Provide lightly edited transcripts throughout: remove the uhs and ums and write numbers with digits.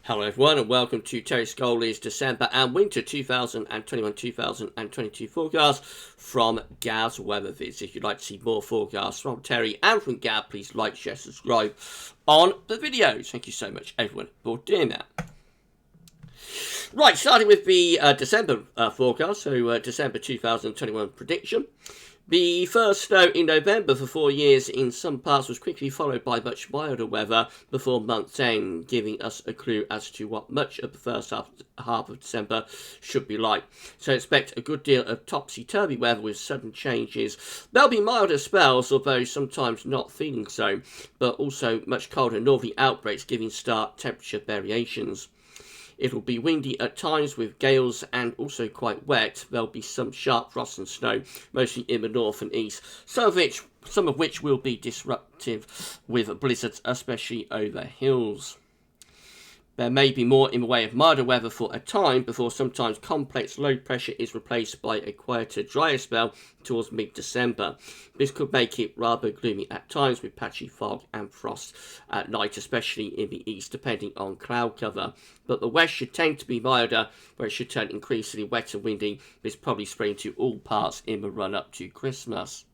Hello everyone and welcome to Terry Scholey's December and Winter 2021-2022 forecast from GavsWeatherVids. If you'd like to see more forecasts from Terry and from Gav, please like, share, subscribe on the videos. Thank you so much everyone for doing that. Right, starting with the December forecast, so December 2021 prediction. The first snow in November for 4 years in some parts was quickly followed by much milder weather before month's end, giving us a clue as to what much of the first half of December should be like. So expect a good deal of topsy-turvy weather with sudden changes. There'll be milder spells, although sometimes not feeling so, but also much colder northerly outbreaks giving stark temperature variations. It'll be windy at times with gales and also quite wet. There'll be some sharp frost and snow, mostly in the north and east, some of which will be disruptive with blizzards, especially over hills. There may be more in the way of milder weather for a time before sometimes complex low pressure is replaced by a quieter, drier spell towards mid-December. This could make it rather gloomy at times with patchy fog and frost at night, especially in the east, depending on cloud cover. But the west should tend to be milder, where it should turn increasingly wet and windy. This probably spreading to all parts in the run-up to Christmas.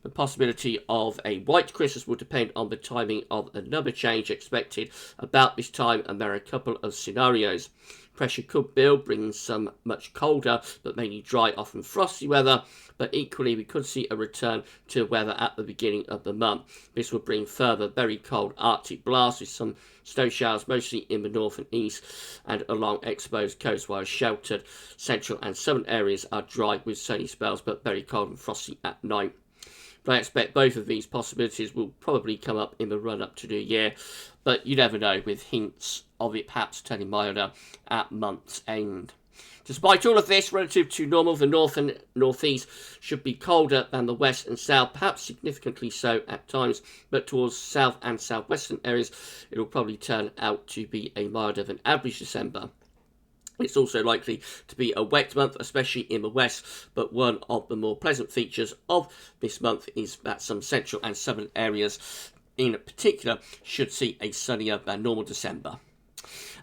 The possibility of a white Christmas will depend on the timing of another change expected about this time, and there are a couple of scenarios. Pressure could build, bringing some much colder but mainly dry, often frosty weather, but equally we could see a return to weather at the beginning of the month. This will bring further very cold Arctic blasts with some snow showers mostly in the north and east and along exposed coasts, while sheltered central and southern areas are dry with sunny spells but very cold and frosty at night. But I expect both of these possibilities will probably come up in the run-up to New Year, but you never know, with hints of it perhaps turning milder at month's end. Despite all of this, relative to normal, the north and northeast should be colder than the west and south, perhaps significantly so at times, but towards south and southwestern areas, it will probably turn out to be a milder than average December. It's also likely to be a wet month, especially in the west, but one of the more pleasant features of this month is that some central and southern areas in particular should see a sunnier than normal December.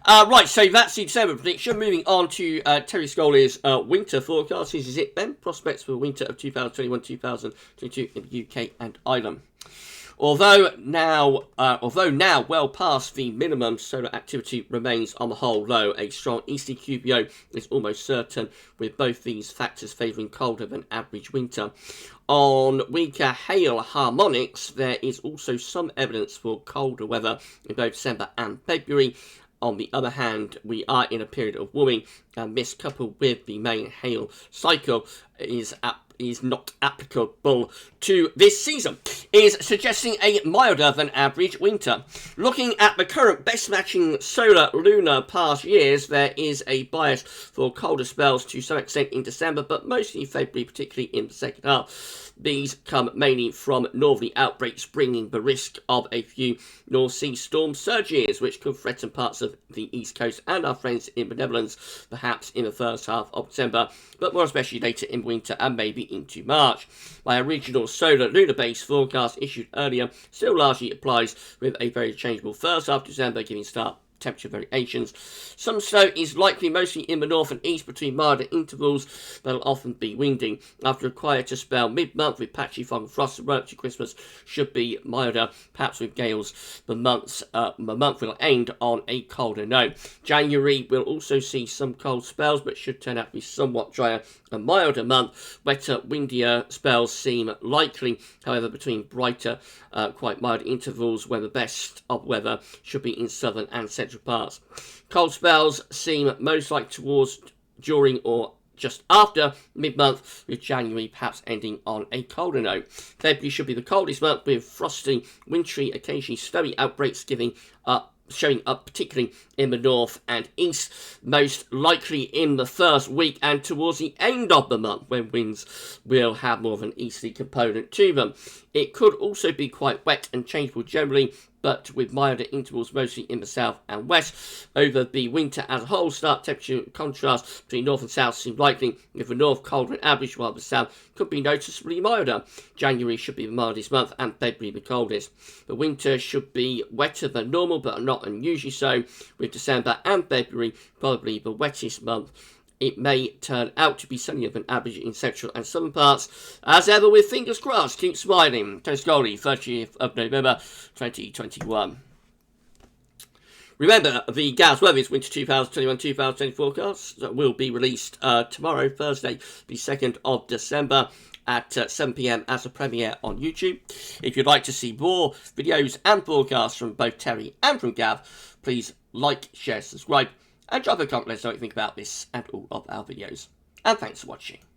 Right, so that's the December prediction. Moving on to Terry Scholey's winter forecast. This is it then. Prospects for the winter of 2021-2022 in the UK and Ireland. Although now well past the minimum, solar activity remains on the whole low. A strong easterly QBO is almost certain, with both these factors favouring colder than average winter. On weaker hail harmonics, there is also some evidence for colder weather in both December and February. On the other hand, we are in a period of warming, and this, coupled with the main hail cycle, is not applicable to this season, is suggesting a milder than average winter. Looking at the current best matching solar lunar past years, there is a bias for colder spells to some extent in December, but mostly in February, particularly in the second half. These come mainly from northerly outbreaks, bringing the risk of a few North Sea storm surges, which could threaten parts of the East Coast and our friends in the Netherlands, perhaps in the first half of December, but more especially later in winter and maybe into March. My original solar lunar base forecast issued earlier still largely applies, with a very changeable first half of December giving stark temperature variations. Some snow is likely mostly in the north and east between milder intervals that'll often be windy. After a quieter spell mid-month with patchy fog and frost, the run up to Christmas should be milder, perhaps with gales. The month will end on a colder note. January will also see some cold spells, but should turn out to be somewhat drier and milder month. Wetter, windier spells seem likely, however, between brighter, quite mild intervals, where the best of weather should be in southern and central parts. Cold spells seem most like towards, during, or just after mid-month, with January perhaps ending on a colder note. February should be the coldest month, with frosty, wintry, occasionally snowy outbreaks showing up particularly in the north and east, most likely in the first week and towards the end of the month, when winds will have more of an easterly component to them. It could also be quite wet and changeable generally, but with milder intervals mostly in the south and west. Over the winter as a whole, start temperature contrast between north and south seem likely, with the north colder and average, while the south could be noticeably milder. January should be the mildest month and February the coldest. The winter should be wetter than normal, but not unusually so, with December and February probably the wettest month. It may turn out to be sunnier than average in central and southern parts. As ever, with fingers crossed, keep smiling. Terry Scholey, 30th of November 2021. Remember, the GavsWeatherVids Winter 2021-2020 forecast will be released tomorrow, Thursday, the 2nd of December at 7 p.m. as a premiere on YouTube. If you'd like to see more videos and forecasts from both Terry and from Gav, please like, share, subscribe, and drop a comment. Let us know what you think about this and all of our videos. And thanks for watching.